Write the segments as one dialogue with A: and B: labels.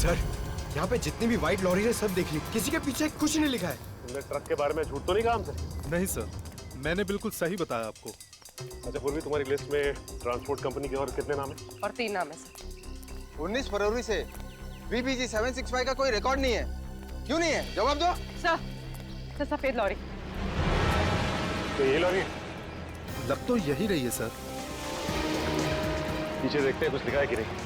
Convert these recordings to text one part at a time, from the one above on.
A: Sir, यहाँ पे जितनी भी व्हाइट लॉरी है सब देख ली, किसी के पीछे कुछ नहीं लिखा है।
B: तुमने ट्रक के बारे में झूठ तो नहीं कहा हमसे?
C: नहीं सर, मैंने बिल्कुल सही बताया आपको।
B: अच्छा पूर्वी, तुम्हारी लिस्ट में ट्रांसपोर्ट कंपनी के और कितने नाम है?
D: और 3 नाम है सर।
E: 19 फरवरी से VBG 765 का कोई रिकॉर्ड नहीं है। क्यों नहीं है? जवाब दो।
D: सर सफेद लॉरी।
B: तो ये लॉरी
C: लग तो यही रही है सर।
B: पीछे देखते हैं कुछ लिखा है कि नहीं।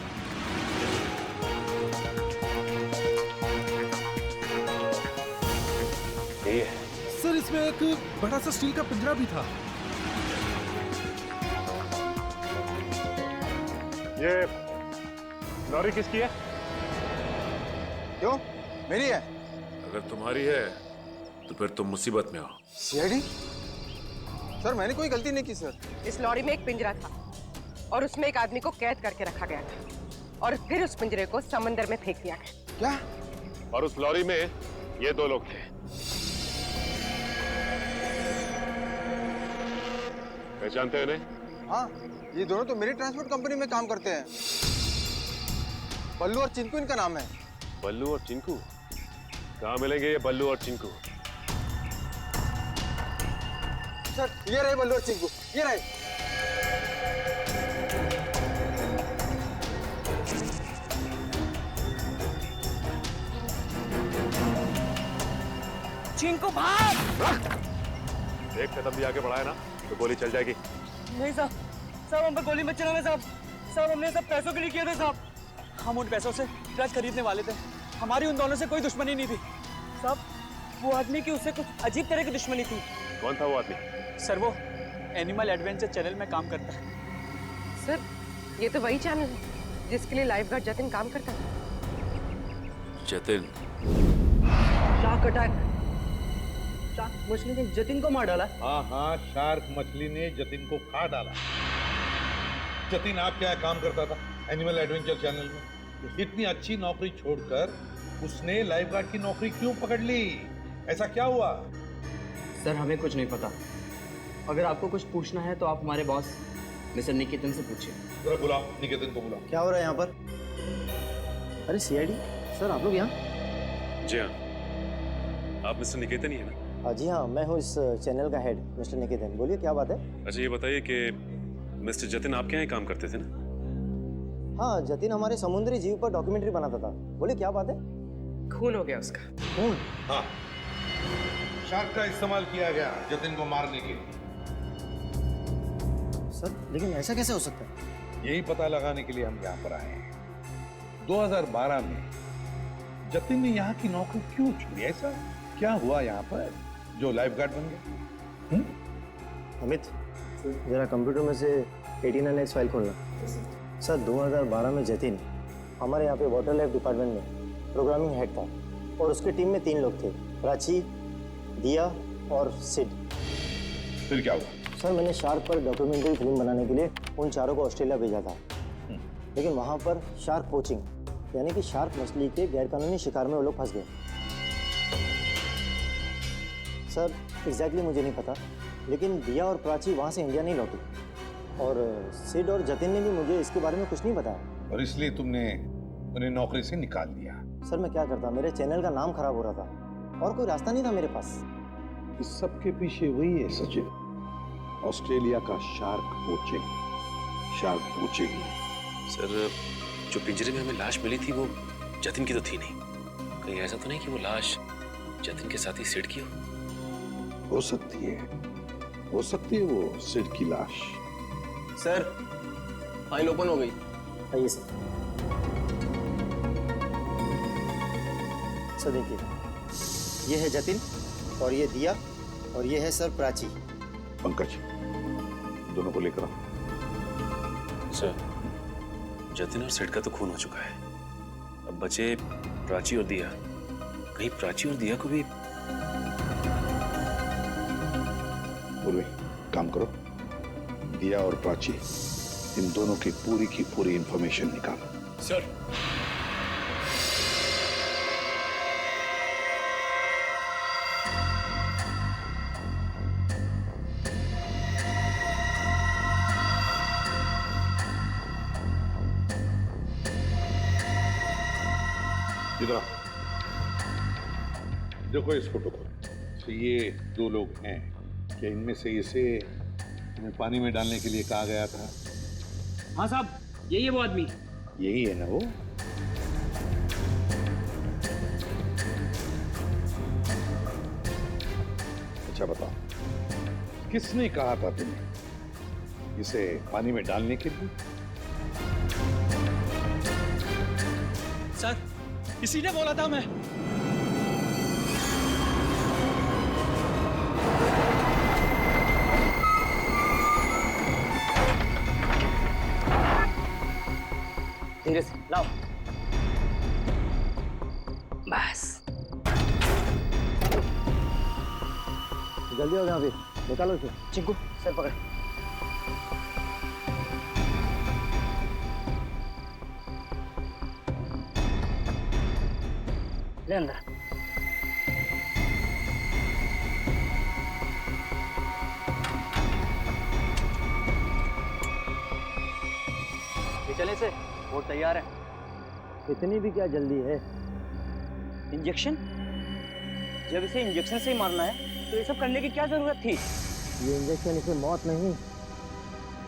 B: ये है
C: सर, इसमें एक बड़ा सा स्टील का पिंजरा भी था।
B: ये लॉरी किसकी है?
E: क्यों? मेरी है।
F: अगर तुम्हारी है तो फिर तुम मुसीबत में हो।
E: CID? सर मैंने कोई गलती नहीं की सर।
D: इस लॉरी में एक पिंजरा था और उसमें एक आदमी को कैद करके रखा गया था और फिर उस पिंजरे को समंदर में फेंक दिया गया।
E: क्या?
B: और उस लॉरी में ये 2 लोग थे। पहचानते हैं इन्हें?
E: हाँ, ये दोनों तो मेरी ट्रांसपोर्ट कंपनी में काम करते हैं। बल्लू और चिंकू इनका नाम है।
B: बल्लू और चिंकू? कहाँ मिलेंगे ये बल्लू और चिंकू?
E: सर ये रहे बल्लू और चिंकू, ये रहे।
D: चिंकू भाग!
B: एक कदम भी आगे बढ़ाया ना तो गोली चल जाएगी।
G: नहीं साहब, साहब हम पर गोली मत चलाना साहब। साहब हमने सब पैसों के लिए किया था साहब। हम उन पैसों से ट्रक खरीदने वाले थे। हमारी उन दोनों से कोई दुश्मनी नहीं थी साहब। वो आदमी की उससे कुछ अजीब तरह की दुश्मनी थी।
B: कौन था वो आदमी?
G: सर वो एनिमल एडवेंचर चैनल में काम करता है।
D: सर ये तो वही चैनल है जिसके लिए लाइफ गार्ड जतिन काम करता था।
F: जतिन?
G: Shark attack. शार्क मछली ने जतिन को मार डाला।
H: हाँ, शार्क मछली ने जतिन को खा डाला। जतिन आप क्या काम करता था एनिमल एडवेंचर चैनल में? इतनी अच्छी नौकरी छोड़कर उसने लाइफ गार्ड की नौकरी क्यों पकड़ ली? ऐसा क्या हुआ?
G: सर हमें कुछ नहीं पता। अगर आपको कुछ पूछना है तो आप हमारे बॉस मिस्टर निकेतन से पूछिए।
H: जरा बुलाओ, निकेतन को बुलाओ।
E: क्या हो रहा है यहाँ पर? अरे CID सर, आप लोग यहाँ?
B: जी हाँ, आप मिस्टर निकेतन ही है ना?
I: जी हाँ, मैं हूँ इस चैनल का हेड मिस्टर निकेतन। बोलिए क्या बात है?
B: अच्छा ये बताइए कि मिस्टर जतिन आपके यहाँ काम करते थे ना?
I: हाँ, जतिन हमारे समुद्री जीव पर डॉक्यूमेंट्री बनाता था। बोलिए क्या बात है?
D: खून हो गया उसका।
I: खून?
H: हाँ, शार्क का इस्तेमाल किया गया जतिन को मारने के लिए।
I: सर लेकिन ऐसा कैसे हो सकता है?
H: यही पता लगाने के लिए हम यहाँ पर आए हैं। 2012 में जतिन ने यहाँ की नौकरी क्यों छोड़ी? ऐसा क्या हुआ यहाँ पर जो लाइफ गार्ड बन गया?
I: अमित, जरा कंप्यूटर में से 89X फाइल खोलना। सर 2012 में जतिन हमारे यहाँ पे वाटर लाइफ डिपार्टमेंट में प्रोग्रामिंग हेड था और उसकी टीम में 3 लोग थे, प्राची, दिया और सिड।
H: फिर क्या हुआ?
I: सर मैंने शार्क पर डॉक्यूमेंट्री फिल्म बनाने के लिए उन चारों को ऑस्ट्रेलिया भेजा था, लेकिन वहाँ पर शार्क पोचिंग यानी कि शार्क मछली के गैरकानूनी शिकार में वो लोग फंस गए। सर एग्जैक्टली मुझे नहीं पता, लेकिन दिया और प्राची वहाँ से इंडिया नहीं लौटी और सिड और जतिन ने भी मुझे इसके बारे में कुछ नहीं बताया।
H: और इसलिए तुमने उन्हें नौकरी से निकाल दिया?
I: सर मैं क्या करता, मेरे चैनल का नाम खराब हो रहा था और कोई रास्ता नहीं था मेरे पास।
H: इस सब के पीछे वही है सचिन, ऑस्ट्रेलिया का शार्क पोचिंग।
F: सर जो पिंजरे में हमें लाश मिली थी वो जतिन की तो थी नहीं। कहीं ऐसा तो नहीं कि वो लाश जतिन के साथ ही सिड की
H: हो सकती है वो सिड की लाश।
E: सर फाइल ओपन हो गई।
I: आइए सर। सर देखिए, ये है जतिन और ये दिया और ये है सर प्राची।
H: पंकज, दोनों को लेकर आओ।
F: सर जतिन और सिड का तो खून हो चुका है, अब बचे प्राची और दिया। कहीं प्राची और दिया को भी
H: पूर्वी काम करो, दिया और प्राची इन दोनों की पूरी इंफॉर्मेशन निकालो।
F: सर
H: इधर आओ। देखो इस फोटो को। तो ये दो लोग हैं। क्या इनमें से इसे हमें पानी में डालने के लिए कहा गया था?
G: हाँ साहब, यही है वो आदमी।
H: यही है ना वो? अच्छा बताओ, किसने कहा था तुम्हें इसे पानी में डालने के लिए?
G: सर, इसी ने बोला था मैं।
J: धीरे से लाओ। बस
I: जल्दी हो गया अभी, निकालो इसे।
J: चिंकू सर पकड़। ले अंदर। ये चले से, वो तैयार है।
I: इतनी भी क्या जल्दी है?
J: इंजेक्शन? जब इसे इंजेक्शन से ही मारना है तो ये सब करने की क्या जरूरत थी?
I: ये इंजेक्शन इसे मौत नहीं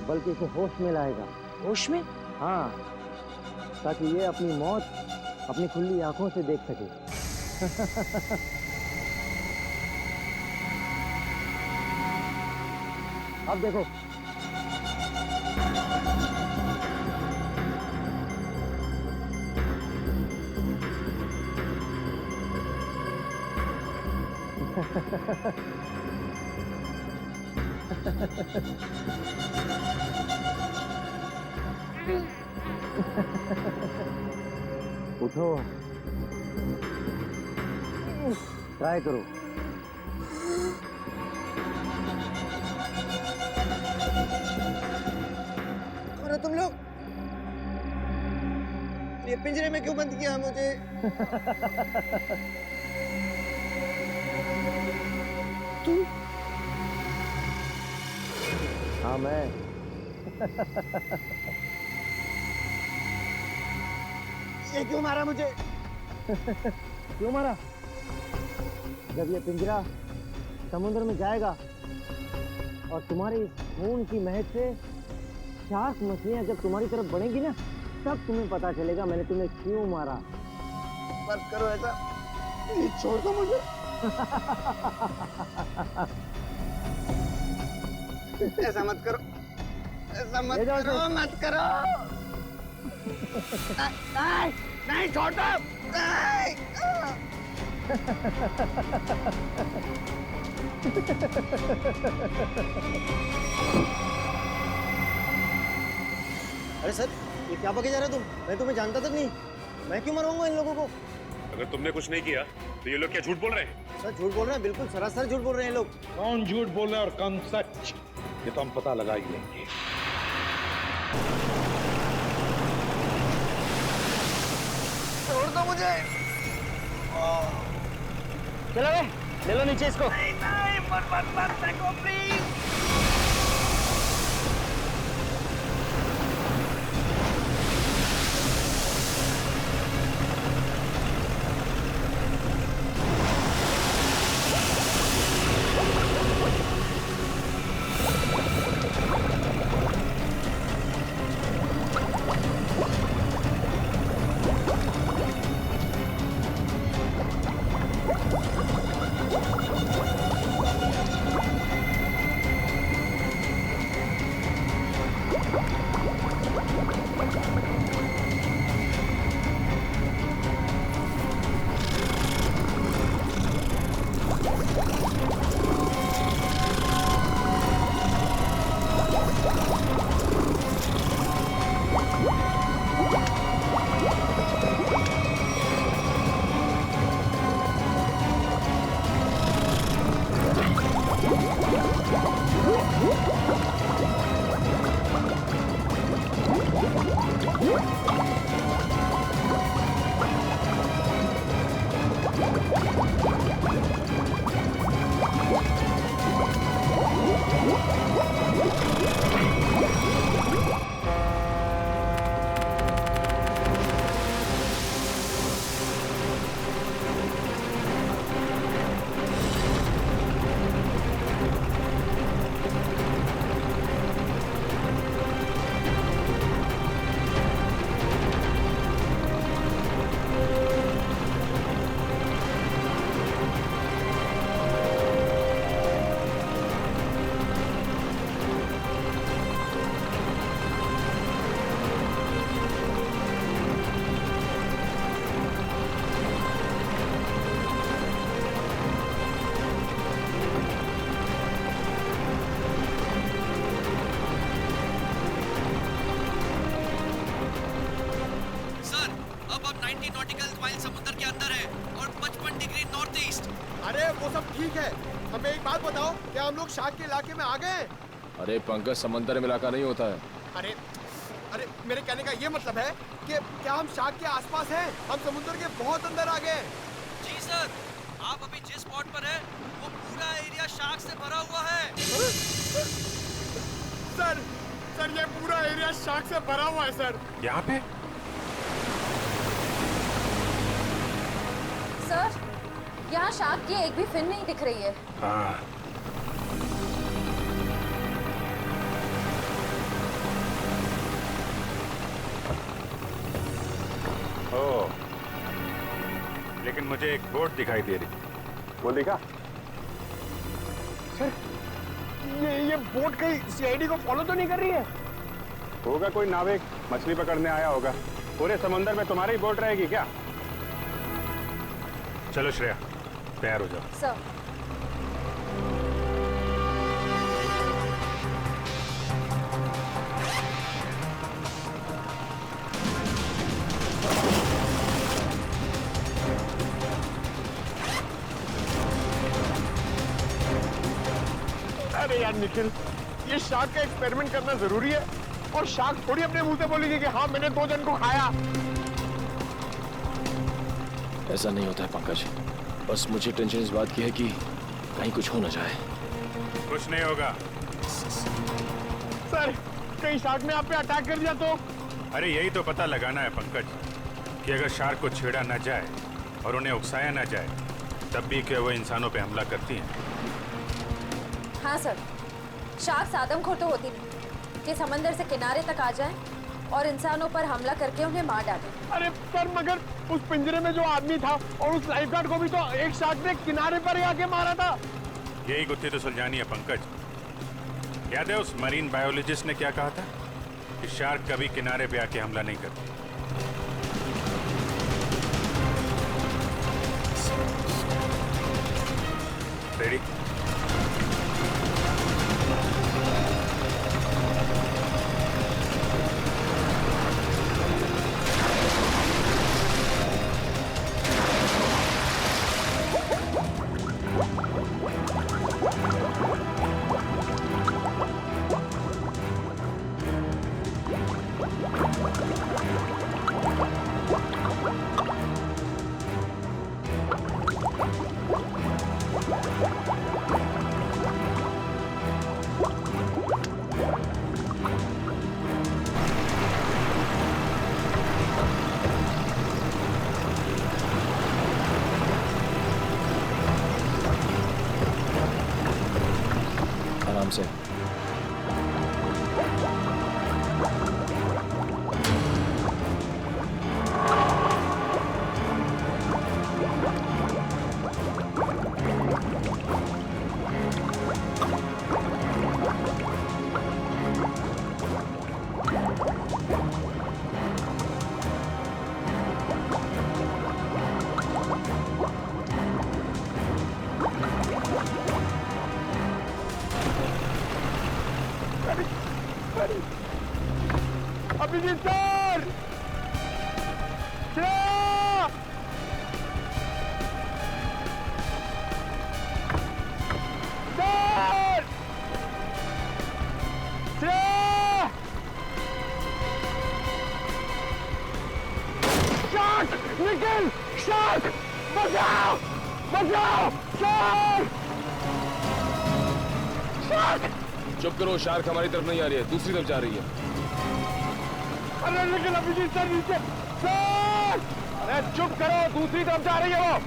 I: बल्कि इसे होश में लाएगा।
J: होश में?
I: हाँ, ताकि ये अपनी मौत अपनी खुली आंखों से देख सके। अब देखो। उठो, ट्राई करो।
E: अरे तुम लोग ये पिंजरे में क्यों बंद किया मुझे?
I: तू? हाँ मैं।
E: ये क्यों मारा मुझे?
I: क्यों मारा? जब ये पिंजरा समुद्र में जाएगा और तुम्हारी इस खून की महक से शार्क मछलियां जब तुम्हारी तरफ बढ़ेंगी ना, तब तुम्हें पता चलेगा मैंने तुम्हें क्यों मारा।
E: मत करो ऐसा, ये छोड़ दो मुझे। ऐसा मत करो, ऐसा मत करो, मत करो। नहीं, नहीं छोड़ दो। नहीं।
I: अरे सर, ये क्या बके जा रहे हो तुम? मैं तुम्हें जानता तक नहीं। मैं क्यों मरवाऊंगा इन लोगों को?
B: अगर तुमने कुछ नहीं किया तो ये लोग क्या झूठ बोल रहे हैं?
I: सर झूठ बोल रहे हैं, बिल्कुल सरासर झूठ बोल रहे हैं लोग।
H: कौन झूठ बोल रहा है और कौन सच, ये तो हम पता लगा ही लेंगे।
E: छोड़ दो मुझे।
J: चलो रे, ले लो नीचे इसको।
E: नहीं, नहीं, मत फेंको प्लीज।
K: माइल समुद्र के अंदर है और 55 डिग्री नॉर्थ ईस्ट।
A: अरे वो सब ठीक है, हमें एक बात बताओ, क्या हम लोग शार्क के इलाके में आ गए हैं?
L: अरे पंकज, समंदर में इलाका नहीं होता है।
A: अरे अरे मेरे कहने का ये मतलब है कि क्या हम शार्क के आसपास हैं? हम समुद्र के बहुत अंदर आ गए।
K: जी सर, आप अभी जिस स्पॉट पर हैं वो पूरा एरिया शार्क से भरा हुआ है।
A: सर ये पूरा एरिया शार्क से भरा हुआ है सर।
B: यहाँ पे?
M: सर, यहाँ शार्क की एक भी फिन नहीं दिख रही है।
B: हाँ।
N: ओह, लेकिन मुझे एक बोट दिखाई दे रही। वो दिखा?
A: सर, ये बोट कहीं सीआईडी को फॉलो तो नहीं कर रही है?
N: होगा कोई नाविक मछली पकड़ने आया होगा। पूरे समंदर में तुम्हारी बोट रहेगी क्या? चलो श्रेया, तैयार हो जाओ।
M: सर।
A: अरे यार निखिल, ये शार्क का एक्सपेरिमेंट करना जरूरी है और शार्क थोड़ी अपने मुंह से बोलेगी कि हाँ मैंने 2 जन को खाया।
L: ऐसा नहीं होता है पंकज, बस मुझे टेंशन इस बात की है कि कहीं कुछ हो ना जाए।
N: कुछ नहीं होगा।
A: सर, कहीं शार्क ने आप पे अटैक कर दिया तो?
N: अरे यही तो पता लगाना है पंकज, कि अगर शार्क को छेड़ा ना जाए और उन्हें उकसाया ना जाए, तब भी क्या वो इंसानों पे हमला करती हैं?
M: हाँ सर, शार्क आदमखोर तो होती नहीं कि समंदर से किनारे तक आ जाएं और इंसानों पर हमला करके उन्हें मार डालें।
A: अरे पर मगर उस पिंजरे में जो आदमी था और उस लाइफगार्ड को भी तो एक शार्क ने किनारे पर ही आके मारा था।
N: यही गुत्थी तो सुलझानी है पंकज। याद है उस मरीन बायोलॉजिस्ट ने क्या कहा था कि शार्क कभी किनारे पे आके हमला नहीं करती। रेडी?
L: आराम से।
A: Abhijit sir! Shreya! Sir! Shreya! Shark! Nikhil! Shark! बचाओ! बचाओ! शार्क! शार्क!
L: चुप करो, शार्क हमारी तरफ नहीं आ रही है, दूसरी तरफ जा रही है।
A: अरे लेकिन अभिजीत सर नीचे! सर! अरे चुप करो, दूसरी तरफ जा रही है वो।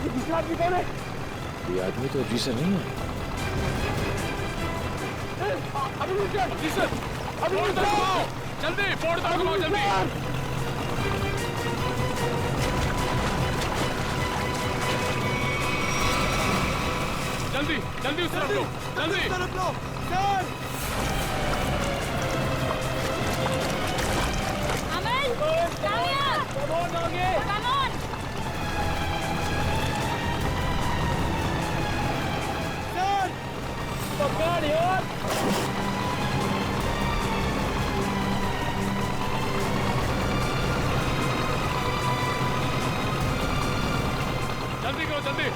A: दूसरा आदमी कौन है?
L: ये आदमी तो अभी से नहीं है।
A: अभी सर, अभी
L: जल्दी बोर्ड तक घुमाओ, जल्दी। जल्दी जल्दी उस तरफ लो, जल्दी
A: सर।
M: अमन,
A: पकड़ यार।
L: जल्दी करो, जल्दी।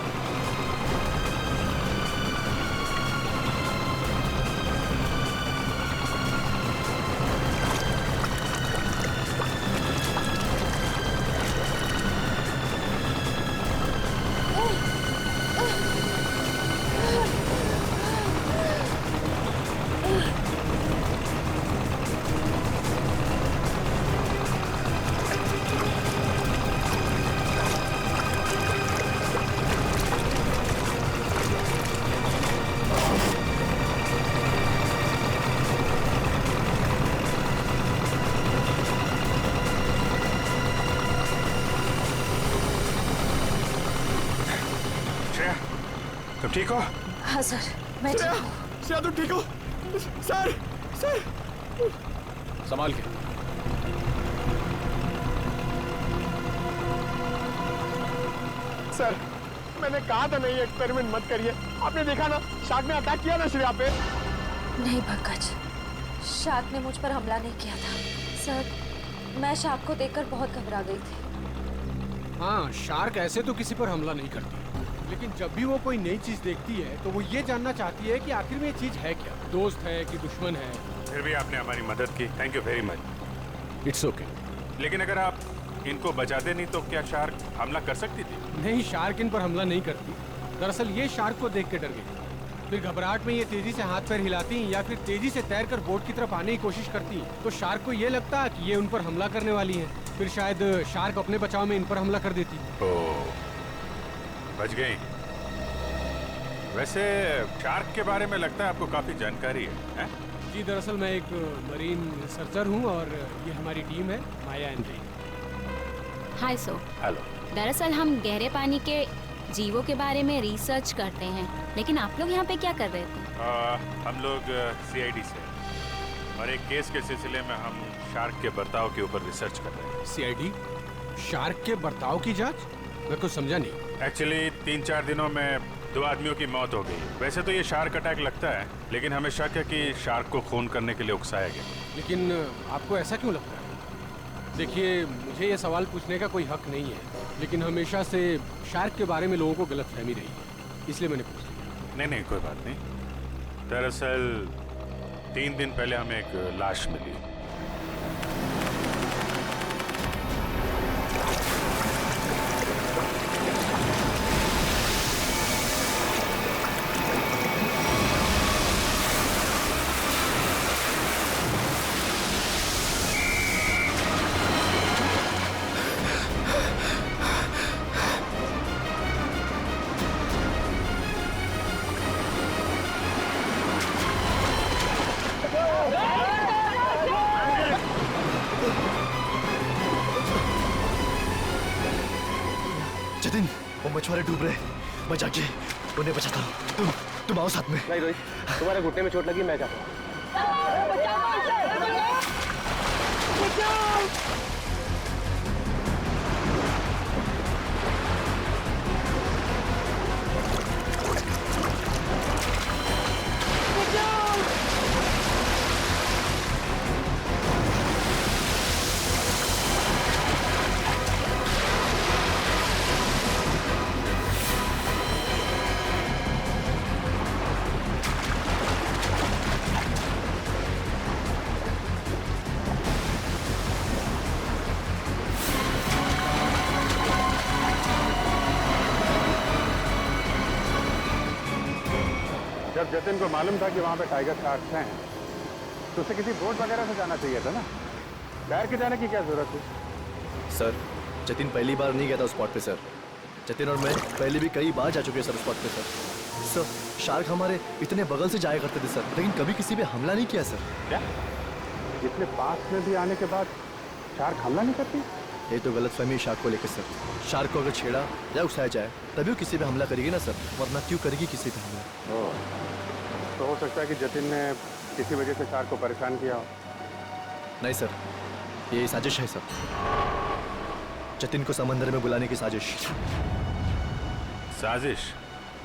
N: तुम ठीक हो?
M: हाँ सर, मैं ठीक हूँ।
A: श्रेया तुम ठीक हो? Sir, sir.
L: संभाल के।
A: सर, मैंने कहा था नहीं एक्सपेरिमेंट मत करिए। आपने देखा ना, शार्क ने अटैक किया ना श्रेया पे।
M: नहीं पंकज, शार्क ने मुझ पर हमला नहीं किया था। सर, मैं शार्क को देखकर बहुत घबरा गई थी।
C: हाँ, शार्क ऐसे तो किसी पर हमला नहीं करती, लेकिन जब भी वो कोई नई चीज देखती है तो वो ये जानना चाहती है कि आखिर में ये चीज है क्या, दोस्त है कि दुश्मन है।
N: फिर भी आपने हमारी मदद की, thank you very much.
L: It's okay.
N: लेकिन अगर आप इनको बचाते नहीं तो क्या शार्क हमला कर सकती थी?
C: नहीं, शार्क इन पर हमला नहीं करती। दरअसल ये शार्क को देख के डर गई, फिर घबराहट में ये तेजी से हाथ पैर हिलाती या फिर तेजी से तैरकर बोट की तरफ आने की कोशिश करती, तो शार्क को ये लगता कि ये उन पर हमला करने वाली है। फिर शायद शार्क अपने बचाव में इन पर हमला कर देती।
N: ओह, बच गई। वैसे शार्क के बारे में लगता है आपको काफी जानकारी है?
C: जी, दरअसल मैं एक मरीन रिसर्चर हूँ और ये हमारी टीम है, माया एंड रे।
O: हाय सो।
N: हेलो।
O: दरअसल हम गहरे पानी के जीवों के बारे में रिसर्च करते हैं, लेकिन आप लोग यहाँ पे क्या कर रहे थे?
N: हम लोग CID से, और एक केस के सिलसिले में हम शार्क के बर्ताव के ऊपर रिसर्च कर रहे हैं।
C: CID? शार्क के बर्ताव की जांच? मैं कुछ समझा नहीं।
N: एक्चुअली 3-4 दिनों में 2 आदमियों की मौत हो गई। वैसे तो ये शार्क अटैक लगता है, लेकिन हमें शक है कि शार्क को खून करने के लिए उकसाया गया।
C: लेकिन आपको ऐसा क्यों लगता है? देखिए, मुझे ये सवाल पूछने का कोई हक नहीं है, लेकिन हमेशा से शार्क के बारे में लोगों को गलतफहमी रही है, इसलिए मैंने पूछ लिया।
N: नहीं नहीं, कोई बात नहीं। दरअसल 3 दिन पहले हमें एक लाश मिली।
P: जतिन, वो मछुआरे डूब रहे, मैं जाके उन्हें बचाता हूँ। तुम आओ साथ में।
A: नहीं रोहित, तुम्हारे घुटने में चोट लगी, मैं जाता हूँ। जब जतिन को मालूम था कि वहाँ पे टाइगर शार्क्स हैं, तो उसे किसी बोट वगैरह से जाना चाहिए था ना। तैर के जाने की क्या जरूरत है?
P: सर जतिन पहली बार नहीं गया था उस स्पॉट पे सर। जतिन और मैं पहले भी कई बार जा चुके हैं सर उस स्पॉट पे सर। सर शार्क हमारे इतने बगल से जाया करते थे सर, लेकिन कभी किसी पे हमला नहीं किया सर।
A: क्या? इतने पास में भी आने के बाद शार्क हमला नहीं करती?
P: ये तो गलतफहमी है शार्क को लेकर सर। शार्क को अगर छेड़ा या उकसाया जाए तभी वो किसी पे हमला करेगी ना सर, वरना क्यों करेगी किसी पे हमला?
A: तो हो सकता है कि जतिन ने किसी वजह से शार्क को परेशान किया हो।
P: नहीं सर, ये साजिश है सर। जतिन को समंदर में बुलाने की साजिश।
N: साजिश?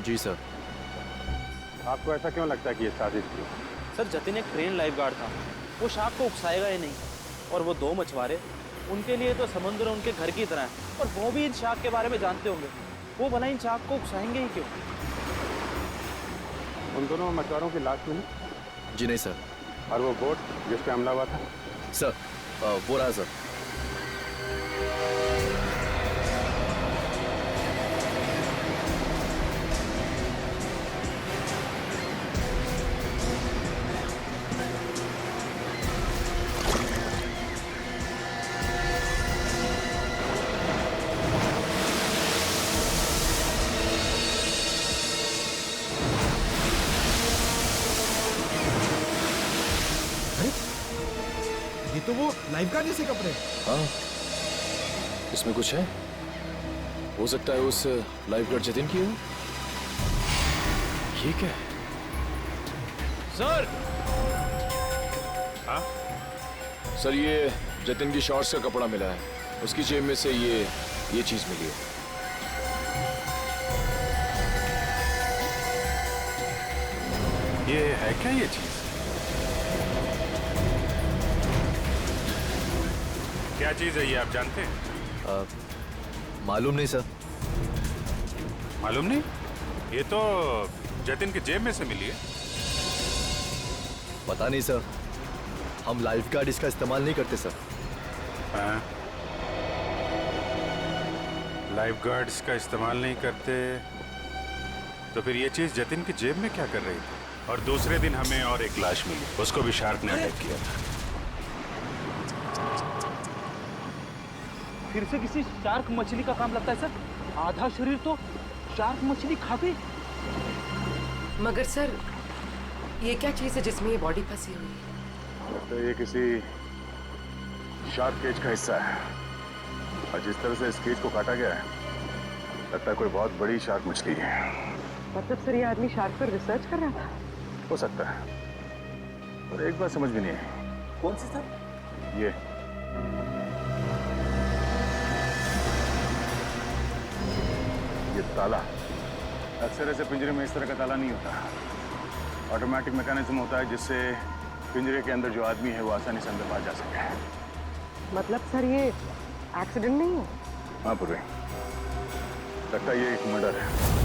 P: जी सर।
A: आपको ऐसा क्यों लगता है कि ये साजिश थी?
J: सर जतिन एक ट्रेन लाइफ गार्ड था, वो शार्क को उकसाएगा ही नहीं। और वो दो मछुआरे, उनके लिए तो समुद्र उनके घर की तरह है, और वो भी इन शार्क के बारे में जानते होंगे। वो भला इन शार्क को उकसाएंगे ही क्यों?
A: उन दोनों मछुआरों की लाश मिली?
P: जी नहीं सर।
A: और वो बोट जिस पे हमला हुआ था?
P: सर वो रहा सर।
C: तो वो लाइफ गार्ड जैसे कपड़े।
L: हाँ, इसमें कुछ है। हो सकता है उस लाइफ गार्ड जतिन की हो। ये क्या है? सर।
N: हाँ?
L: सर ये जतिन की शॉर्ट्स का कपड़ा मिला है, उसकी जेब में से ये चीज मिली है।
N: ये है क्या ये चीज? क्या चीज है ये, आप जानते हैं?
P: मालूम नहीं सर।
N: मालूम नहीं? ये तो जतिन की जेब में से मिली है।
P: पता नहीं सर, हम लाइफ गार्ड इसका इस्तेमाल नहीं करते सर।
N: हाँ? लाइफ गार्ड्स का इस्तेमाल नहीं करते तो फिर ये चीज जतिन की जेब में क्या कर रही थी? और दूसरे दिन हमें और एक लाश मिली, उसको भी शार्क ने अटैक किया था।
J: फिर से किसी शार्क मछली का काम लगता है सर। आधा शरीर तो शार्क मछली खा गई।
D: मगर सर ये क्या चीज है जिसमें ये बॉडी फंसी हुई है?
Q: तो ये किसी शार्क केज का हिस्सा है, और जिस तरह से इस केज को काटा गया है लगता है कोई बहुत बड़ी शार्क मछली है।
D: मतलब सर ये आदमी शार्क पर रिसर्च कर रहा था?
Q: हो सकता है, पर एक बात समझ में नहीं आई।
J: कौन सी सर?
Q: ये ताला। अक्सर ऐसे पिंजरे में इस तरह का ताला नहीं होता। ऑटोमेटिक मैकेनिज्म होता है जिससे पिंजरे के अंदर जो आदमी है वो आसानी से अंदर बाहर जा सके।
D: मतलब सर ये एक्सीडेंट नहीं है?
Q: हाँ पूर्वी, लगता है ये एक मर्डर है।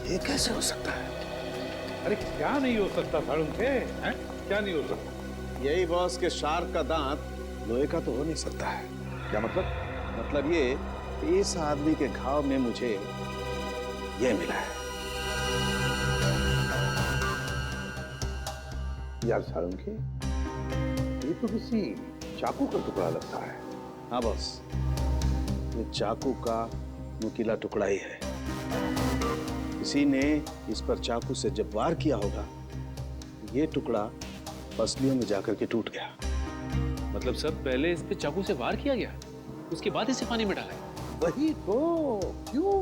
H: ये कैसे हो सकता है? अरे क्या नहीं हो सकता साड़ू के? हैं? क्या नहीं हो सकता?
R: यही बॉस के शार्क का दांत लोहे का तो हो नहीं सकता है। क्या मतलब? मतलब ये इस आदमी के घाव में मुझे ये मिला है।
H: यार साळुंखे, ये तो किसी चाकू का टुकड़ा लगता है।
R: हाँ बॉस, ये चाकू का नुकीला टुकड़ा ही है। किसी ने इस पर चाकू से जब वार किया होगा, ये टुकड़ा पसलियों में जाकर के टूट गया।
F: मतलब सर पहले इस पे चाकू से वार किया गया, उसके बाद इसे पानी में डाला?
H: वही तो। क्यों?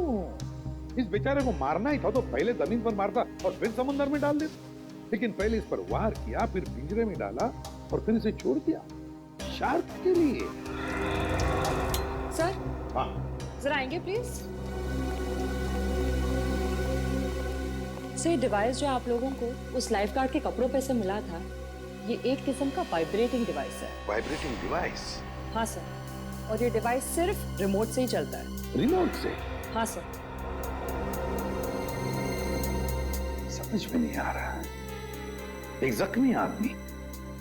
H: इस बेचारे को मारना ही था तो पहले जमीन पर मारता और फिर समुद्र में डाल देता। लेकिन पहले इस पर वार किया, फिर पिंजरे में डाला और फिर इसे छोड़ दिया शार्क के लिए।
S: सर
H: हाँ
S: जरा आएंगे प्लीज। सर डिवाइस जो आप लोगों को उस लाइफ गार्ड के कपड़ों पे से मिला था, ये एक किस्म का वाइब्रेटिंग डिवाइस है।
H: Vibrating device?
S: हाँ सर, और ये डिवाइस सिर्फ रिमोट से ही चलता है।
H: रिमोट से?
S: हाँ सर।
H: समझ में नहीं आ रहा। एक जख्मी आदमी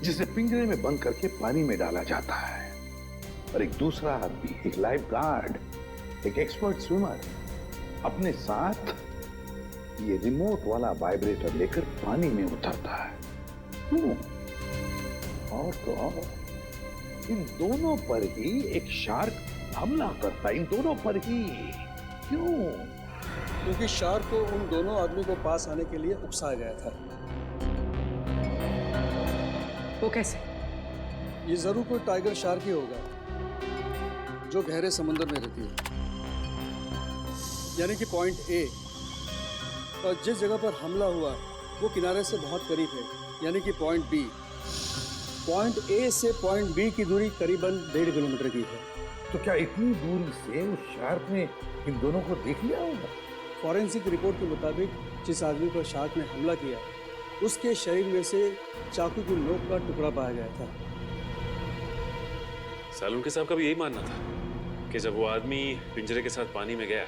H: जिसे पिंजरे में बंद करके पानी में डाला जाता है, और एक दूसरा आदमी, एक लाइफ गार्ड, एक एक्सपर्ट स्विमर अपने साथ ये रिमोट वाला वाइब्रेटर लेकर पानी में उतरता है। क्यों? और तो और इन दोनों पर ही एक शार्क हमला करता है, इन दोनों पर ही। क्यों?
T: क्योंकि शार्क को उन दोनों आदमी को पास आने के लिए उकसाया गया था।
S: वो कैसे?
T: ये जरूर कोई टाइगर शार्क ही होगा जो गहरे समुद्र में रहती है। यानी कि पॉइंट ए, और जिस जगह पर हमला हुआ वो किनारे से बहुत करीब है, यानी कि पॉइंट बी। पॉइंट ए से पॉइंट बी की दूरी करीबन 1.5 किलोमीटर की है।
H: तो क्या इतनी दूरी से उस शार्क ने इन दोनों को देख लिया होगा?
T: फॉरेंसिक रिपोर्ट के मुताबिक जिस आदमी पर शार्क ने हमला किया, उसके शरीर में से चाकू की नोक का टुकड़ा पाया गया था।
F: सालुंके साहब का भी यही मानना था कि जब वो आदमी पिंजरे के साथ पानी में गया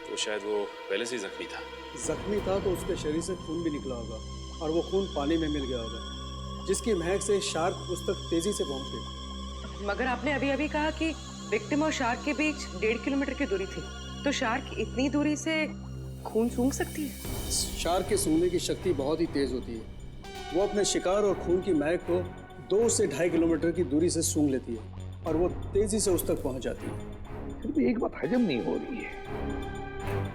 F: तो शायद वो पहले से ही जख्मी था।
T: जख्मी था तो उसके शरीर से खून भी निकला होगा, और वो खून पानी में मिल गया होगा, जिसकी महक से शार्क उस तक तेजी से पहुंच गई।
D: मगर आपने अभी अभी कहा कि विक्टिम और शार्क के बीच 1.5 किलोमीटर की दूरी थी, तो शार्क इतनी दूरी से खून सूंघ सकती है?
T: शार्क के सूंघने की शक्ति बहुत ही तेज होती है। वो अपने शिकार और खून की महक को 2 से 2.5 किलोमीटर की दूरी से सूंघ लेती है, और वो तेजी से उस तक पहुंच जाती है।
H: फिर भी एक बात हजम नहीं हो रही है।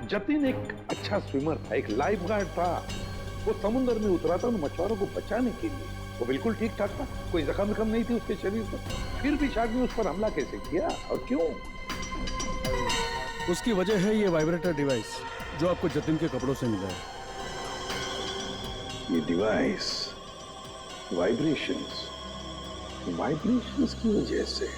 H: जतिन एक अच्छा स्विमर था, एक लाइफ गार्ड था। वो समुद्र में उतरा था मछुआरों को बचाने के लिए। वो बिल्कुल ठीक ठाक था, कोई जख्म नहीं थी उसके शरीर पर। फिर भी शार्क ने उस पर हमला कैसे किया और क्यों?
T: उसकी वजह है ये वाइब्रेटर डिवाइस जो आपको जतिन के कपड़ों से मिला है।
H: ये डिवाइस वाइब्रेशंस की वजह से।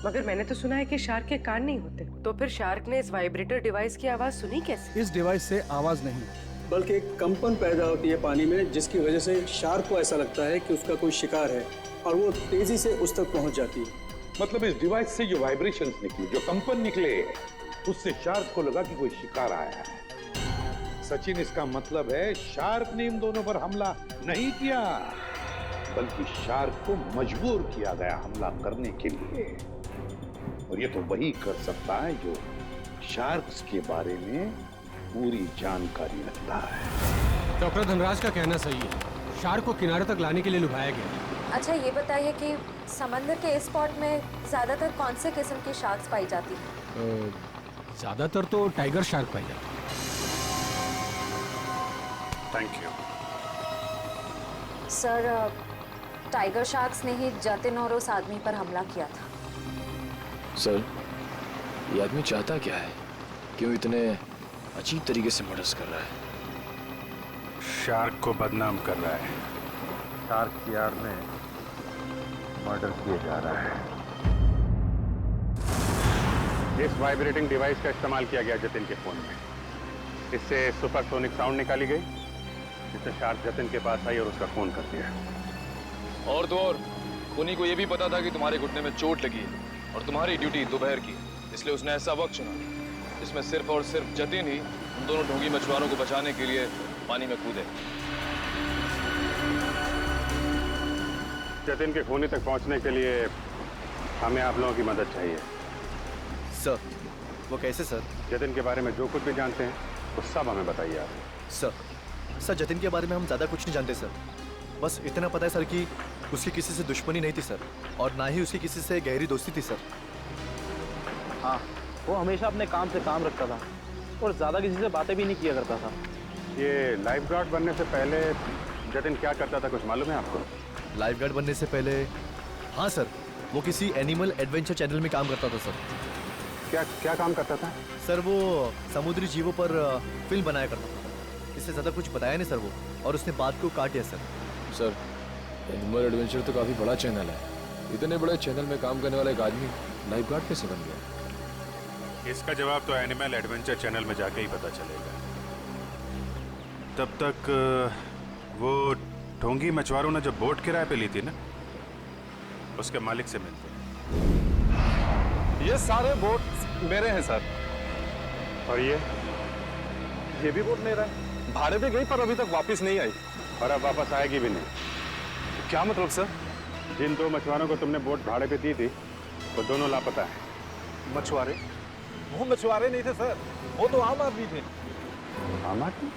D: मगर मैंने तो सुना है कि शार्क के कान नहीं होते, तो फिर शार्क ने इस वाइब्रेटर डिवाइस की आवाज सुनी कैसे?
T: इस डिवाइस से आवाज नहीं, बल्कि एक कंपन पैदा होती है पानी में, जिसकी वजह से शार्क को ऐसा लगता है कि उसका कोई शिकार है, और वो तेजी से उस तक पहुंच जाती है।
H: मतलब इस डिवाइस से जो वाइब्रेशंस निकली, जो कंपन निकले, उससे शार्क को लगा कि कोई शिकार आया है। सचिन, इसका मतलब है शार्क ने इन दोनों पर हमला नहीं किया, बल्कि शार्क को मजबूर किया गया हमला करने के लिए। और ये तो वही कर सकता है जो शार्क्स के बारे में पूरी जानकारी रखता है।
C: डॉक्टर धनराज का कहना सही है, शार्क को किनारे तक लाने के लिए लुभाया गया।
M: अच्छा ये बताइए कि समंदर के इस स्पॉट में ज्यादातर कौन से किस्म की शार्क्स पाई जाती है?
C: ज्यादातर तो टाइगर शार्क पाई जाती है।
N: Thank you
M: sir, tiger sharks ने ही जतिन और उस आदमी पर हमला किया था।
L: सर, ये आदमी चाहता क्या है? क्यों इतने अजीब तरीके से मर्डर्स कर रहा है?
N: शार्क को बदनाम कर रहा है।
Q: शार्क की आड़ में मर्डर किया जा रहा है।
A: इस वाइब्रेटिंग डिवाइस का इस्तेमाल किया गया जतिन के फोन में। इससे सुपरसोनिक साउंड निकाली गई, जिससे शार्क जतिन के पास आई और उसका खून कर दिया।
L: और तो और उन्हीं को ये भी पता था कि तुम्हारे घुटने में चोट लगी है और तुम्हारी ड्यूटी दोपहर की, इसलिए उसने ऐसा वक्त चुना जिसमें सिर्फ और सिर्फ जतिन ही उन दोनों ढोंगी मछुआरों को बचाने के लिए पानी में कूदे।
A: जतिन के खूनी तक पहुंचने के लिए हमें आप लोगों की मदद चाहिए।
P: सर, वो कैसे सर?
A: जतिन के बारे में जो कुछ भी जानते हैं वो सब हमें बताइए आप।
P: सर जतिन के बारे में हम ज़्यादा कुछ नहीं जानते सर। बस इतना पता है सर कि उसकी किसी से दुश्मनी नहीं थी सर, और ना ही उसकी किसी से गहरी दोस्ती थी सर।
J: हाँ, वो हमेशा अपने काम से काम रखता था और ज़्यादा किसी से बातें भी नहीं किया करता था।
A: ये लाइफ गार्ड बनने से पहले जतिन क्या करता था, कुछ मालूम है आपको?
P: लाइफ गार्ड बनने से पहले? हाँ सर, वो किसी एनिमल एडवेंचर चैनल में काम करता था सर।
A: क्या क्या काम करता था?
P: सर वो समुद्री जीवों पर फिल्म बनाया करता था। इससे ज्यादा कुछ बताया नहीं सर वो, और उसने बात को काट दिया
L: सर एनिमल एडवेंचर तो काफी बड़ा चैनल है, इतने बड़े चैनल में काम करने वाला एक आदमी लाइफ गार्ड कैसे बन गया?
N: इसका जवाब तो एनिमल एडवेंचर चैनल में जाके ही पता चलेगा। तब तक वो ढोंगी मछुआरों ने जो बोट किराए पे ली थी ना, उसके मालिक से मिलते हैं।
L: ये सारे बोट मेरे हैं सर।
A: और ये
L: भी बोट मेरा है, भाड़े पे गई पर अभी तक वापस नहीं आई।
A: और अब वापस आएगी भी नहीं।
L: क्या मतलब सर?
A: जिन 2 मछुआरों को तुमने बोट भाड़े पे दी थी वो दोनों लापता है।
L: मछुआरे? वो मछुआरे नहीं थे सर, वो तो आम आदमी थे।
A: आम आदमी?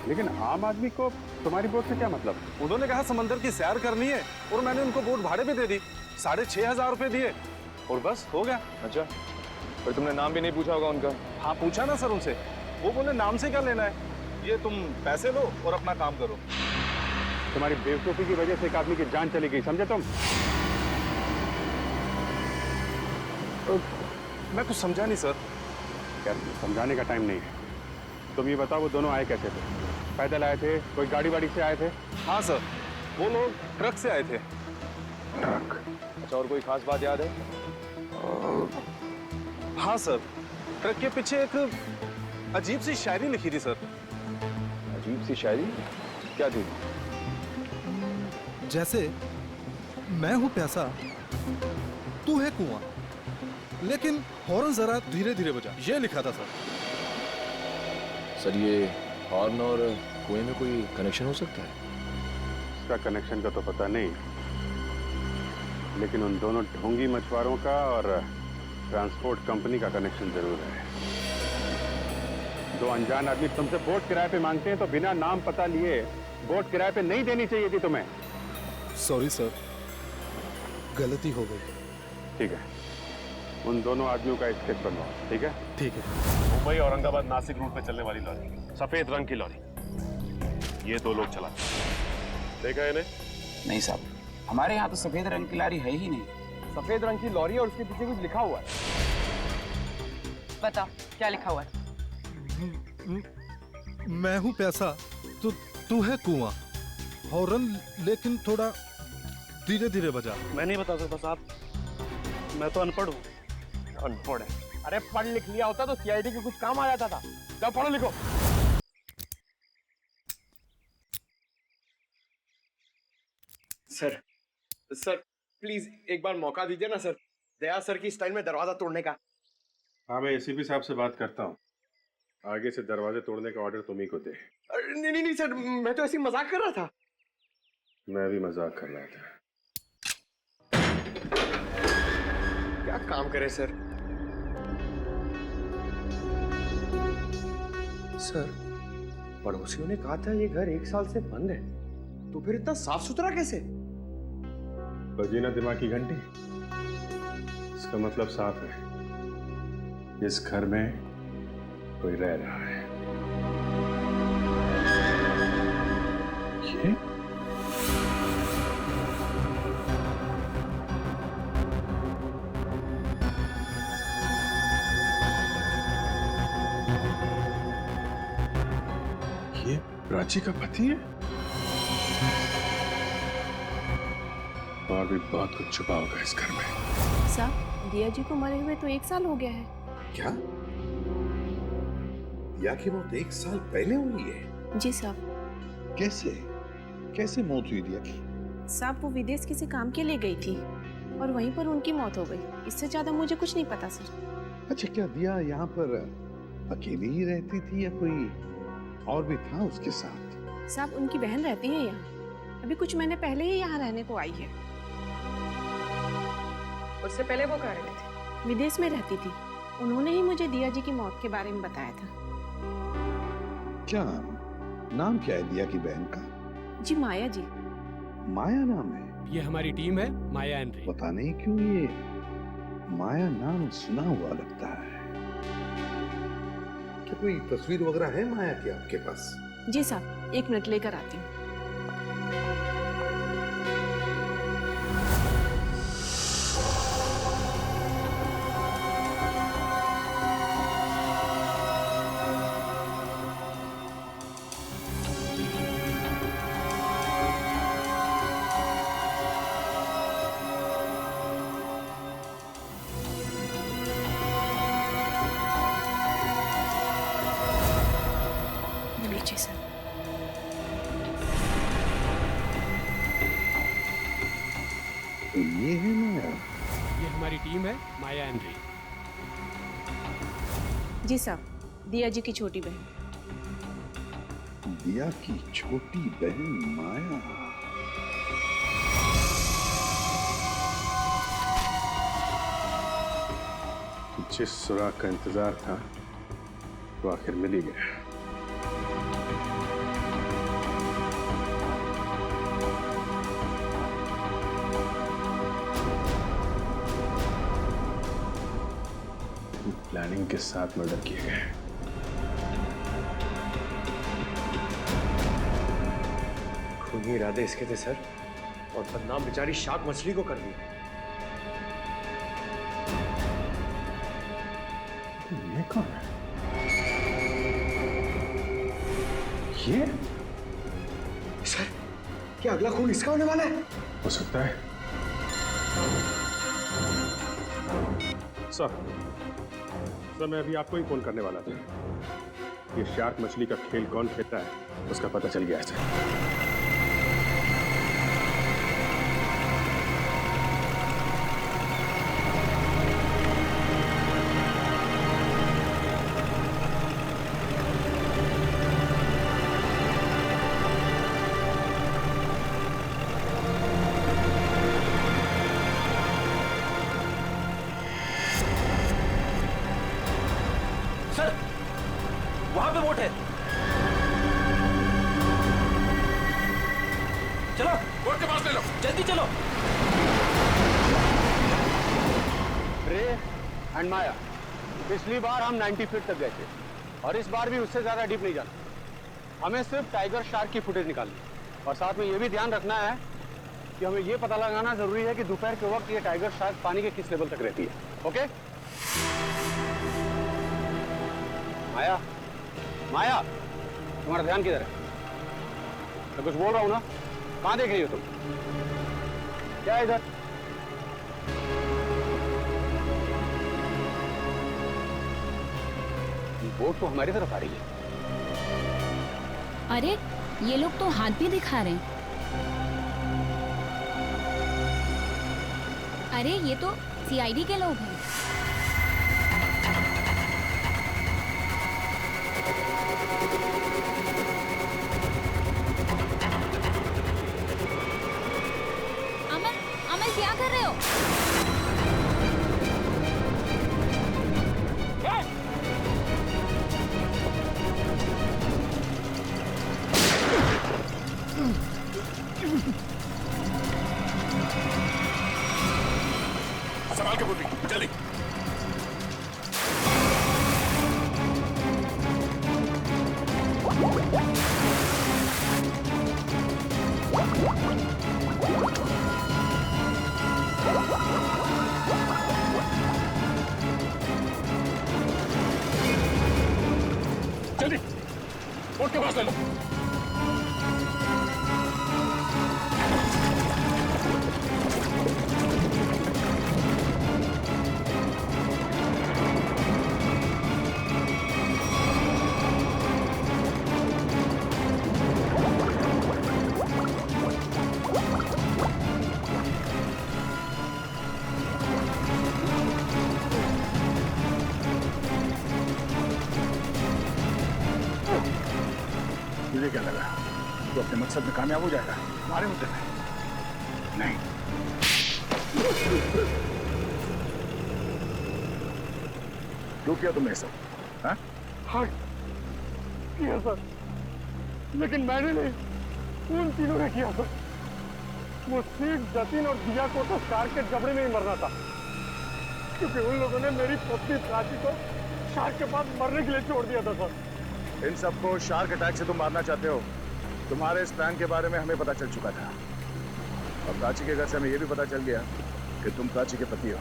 A: लेकिन आम आदमी को तुम्हारी बोट से क्या मतलब?
L: उन्होंने कहा समंदर की सैर करनी है और मैंने उनको बोट भाड़े पे दे दी। 6,500 रुपए दिए और बस हो गया। अच्छा, पर तुमने नाम भी नहीं पूछा होगा उनका? हाँ पूछा ना सर उनसे, वो बोले नाम से क्या लेना है, ये तुम पैसे लो और अपना काम करो।
A: तुम्हारी बेवकूफी की वजह से एक आदमी की जान चली गई, समझे तुम?
L: मैं कुछ समझा नहीं सर।
A: क्या समझाने का टाइम नहीं है। तुम ये बताओ वो दोनों आए कैसे थे? पैदल आए थे, कोई गाड़ी वाड़ी से आए थे?
L: हाँ सर, वो लोग ट्रक से आए थे।
A: ट्रक?
L: अच्छा, और कोई खास बात याद है? हाँ सर, ट्रक के पीछे एक अजीब सी शायरी लिखी थी सर। अजीब सी शायरी? क्या थी?
U: जैसे मैं हूं प्यासा, तू है कुआं, लेकिन हॉर्न जरा धीरे धीरे बजा, ये लिखा था सर।
L: सर ये हॉर्न और कुएं में कोई कनेक्शन हो सकता है?
A: इसका कनेक्शन का तो पता नहीं, लेकिन उन दोनों ढोंगी मछुआरों का और ट्रांसपोर्ट कंपनी का कनेक्शन जरूर है। 2 अनजान आदमी तुमसे बोट किराए पे मांगते हैं तो बिना नाम पता लिए बोट किराए पे नहीं देनी चाहिए थी तुम्हें।
U: सॉरी सर, गलती हो गई।
A: ठीक है, उन दोनों आदमियों का स्केच बनवाओ। ठीक है?
U: ठीक है।
B: मुंबई औरंगाबाद नासिक रूट पे चलने वाली लॉरी, सफेद रंग की लॉरी। ये 2 लोग चला, देखा है इन्हें?
V: नहीं साहब, हमारे यहाँ तो सफेद रंग की लॉरी है ही नहीं।
G: सफेद रंग की लॉरी और उसके पीछे कुछ लिखा हुआ है।
D: बता क्या लिखा हुआ है?
U: मैं हूं प्यासा, तू है कुआं, हॉर्न लेकिन थोड़ा धीरे धीरे बजा।
J: मैं नहीं बता सकता साहब, मैं तो अनपढ़ हूँ।
G: अनपढ़ है? अरे पढ़ लिख लिया होता तो सीआईडी के कुछ काम आ जाता था। जाओ पढ़ो लिखो। सर प्लीज एक बार मौका दीजिए ना सर, दया सर की स्टाइल में दरवाजा तोड़ने का।
A: हाँ, मैं एसीपी साहब से बात करता हूँ, आगे से दरवाजे तोड़ने का ऑर्डर तुम ही को दे।
G: नहीं सर, मैं तो ऐसी मजाक कर रहा था।
A: मैं भी मजाक कर रहा था।
G: क्या काम करे सर? सर, पड़ोसियों ने कहा था ये घर 1 साल से बंद है, तो फिर इतना साफ सुथरा कैसे?
A: बजी ना दिमाग की घंटी, इसका मतलब साफ है, इस घर में कोई रह रहा है। ये प्राची का पति है? और भी बहुत कुछ छुपा होगा इस घर में।
W: साहब, दिया जी को मरे हुए तो 1 साल हो गया है।
Q: क्या? दिया की मौत 1 साल पहले हुई है?
W: जी साहब।
Q: कैसे कैसे मौत हुई दिया की?
W: साहब, वो विदेश किसी काम के लिए गई थी और वहीं पर उनकी मौत हो गई। इससे ज्यादा मुझे कुछ नहीं पता सर।
Q: अच्छा, क्या दिया यहाँ पर अकेली ही रहती थी या कोई और भी था उसके साथ?
W: साहब, उनकी बहन रहती है यहाँ, अभी कुछ महीने पहले ही यहाँ रहने को आई है।
D: उससे पहले वो कहाँ रहती थी?
W: विदेश में रहती थी। उन्होंने ही मुझे दिया जी की मौत के बारे में बताया था।
Q: क्या नाम क्या है दिया की बहन का?
W: जी माया जी।
Q: माया नाम है?
C: ये हमारी टीम है, माया एंड रे।
Q: पता नहीं क्यों ये माया नाम सुना हुआ लगता है। क्या कोई तस्वीर वगैरह है माया की आपके पास?
W: जी साहब, 1 मिनट लेकर आती हूँ।
Q: ये है माया?
C: ये हमारी टीम है, माया एंड रे।
W: जी साहब, दिया जी की छोटी बहन।
Q: दिया की छोटी बहन माया।
A: जिस सुराग का इंतजार था वो आखिर मिल ही गया। प्लानिंग के साथ मर्डर किए गए।
E: खूनी इरादे इसके थे सर, और बदनाम बेचारी शार्क मछली को कर दिया।
Q: ये कौन है? ये
E: सर, क्या अगला खून इसका होने वाला है?
A: हो सकता है। सर, मैं अभी आपको ही फोन करने वाला था। ये शार्क मछली का खेल कौन खेलता है उसका पता चल गया है सर।
J: सर, वहां पे बोट है। चलो, बोट के पास ले लो, जल्दी चलो।
I: रे एंड माया, पिछली बार हम 90 फीट तक गए थे और इस बार भी उससे ज्यादा डीप नहीं जाना। हमें सिर्फ टाइगर शार्क की फुटेज निकालनी और साथ में ये भी ध्यान रखना है कि हमें ये पता लगाना जरूरी है कि दोपहर के वक्त ये टाइगर शार्क पानी के किस लेवल तक रहती है। ओके? माया, माया, तुम्हारा ध्यान किधर है? मैं कुछ बोल रहा हूं ना? कहां देख रही हो तुम? क्या है इधर? बोट तो हमारी तरफ आ रही है।
O: अरे ये लोग तो हाथ भी दिखा रहे हैं। अरे ये तो सीआईडी के लोग हैं। अमन, अमन क्या कर रहे हो?
B: संभाल के बोली, जल्दी। जल्दी, बोट के पास ले लो।
Q: तुझे क्या लगा तो अपने मकसद में कामयाब हो जाएगा हमारे मुद्दे में? नहीं। क्यों किया तुमने सब?
I: हाँ किया सर, लेकिन मैंने नहीं, उन तीनों ने किया सर। वो सिर्फ जतिन और दिया को तो शार्क के जबड़े में ही मरना था, क्योंकि उन लोगों ने मेरी पत्नी प्राची को शार्क के पास मरने के लिए छोड़ दिया था सर।
Q: इन सबको शार्क अटैक से तुम मारना चाहते हो। तुम्हारे इस प्लान के बारे में हमें पता चल चुका था और प्राची के घर से हमें यह भी पता चल गया कि तुम प्राची के पति हो।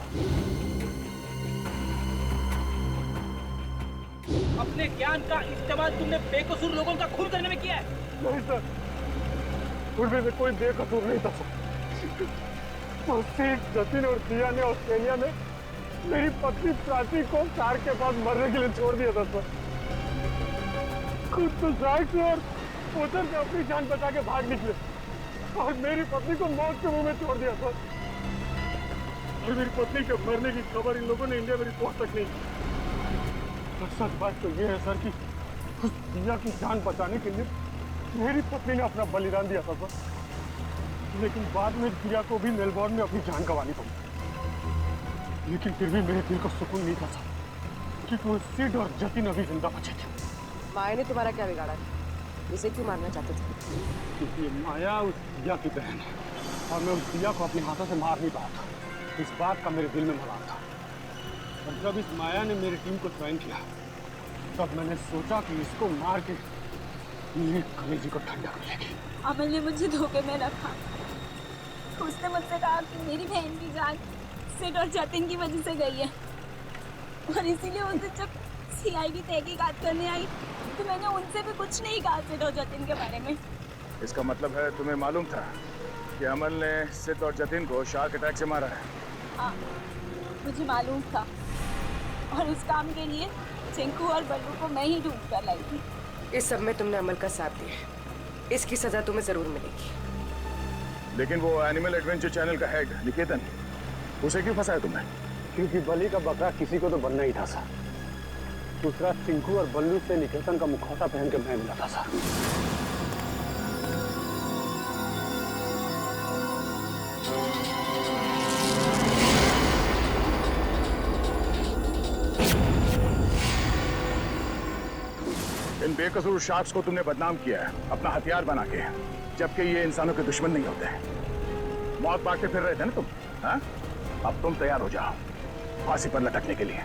J: अपने ज्ञान का इस्तेमाल तुमने बेकसूर लोगों का खून करने में किया है।
I: नहीं सर, उनमें से कोई बेकसूर नहीं था। तो सिर्फ जतिन और दिया ने ऑस्ट्रेलिया में मेरी पत्नी प्राची को शार्क के पास मरने के लिए छोड़ दिया था सर। खुद तो शार्क से और उधर से अपनी जान बचा के भाग निकले और मेरी पत्नी को मौत के मुंह में छोड़ दिया सर। और मेरी पत्नी के मरने की खबर इन लोगों ने इंडिया में रिपोर्ट तक नहीं की। और सच बात तो ये है सर कि उस दिया की जान बचाने के लिए मेरी पत्नी ने अपना बलिदान दिया था सर, लेकिन बाद में दिया को भी मेलबोर्न में अपनी जान गंवानी पड़ी। लेकिन फिर भी मेरे दिल को सुकून नहीं था सर, क्योंकि वो सिड और जतिन अभी जिंदा बचे थे।
D: माया ने तुम्हारा क्या बिगाड़ा, इसे क्यों मारना चाहते थे?
I: क्योंकि माया उस दिया की बहन है और मैं उस दिया को अपने हाथों से मार नहीं पाया था। इस बात का मेरे दिल में मलाल था। और जब इस माया ने मेरी टीम को ज्वाइन किया तब मैंने सोचा कि इसको मार के मेरी कलेजी को ठंडा कर लेगी।
W: अमल ने मुझे धोखे में रखा। उसने मुझसे कहा कि मेरी बहन की जान सिड और जतिन की वजह से गई है, और इसीलिए उस दिन जब सीआईडी तहकीकात करने आई तो मैंने उनसे भी कुछ नहीं कहा सिड और जतिन के बारे में।
Q: इसका मतलब है तुम्हें मालूम था कि अमल ने सिड और जतिन को शार्क अटैक से मारा है?
W: हाँ, मुझे मालूम था, और उस काम के लिए चिंकू और बल्लू को मैं ही ढूंढ कर लाई थी।
D: इस सब में तुमने अमल का साथ दिया, इसकी सजा तुम्हें जरूर मिलेगी।
Q: लेकिन वो एनिमल एडवेंचर चैनल का हेड निकेतन, उसे क्यों फंसाया तुमने?
I: क्योंकि बलि का बकरा किसी को तो बनना ही था सर। दूसरा चिंकू और बल्लू से निकेतन का मुखौटा पहन के मैं मिला था सर।
Q: इन बेकसूर शार्क्स को तुमने बदनाम किया है अपना हथियार बना के, जबकि ये इंसानों के दुश्मन नहीं होते। मौत बांटते फिर रहे थे ना तुम, हाँ? अब तुम तैयार हो जाओ फांसी पर लटकने के लिए।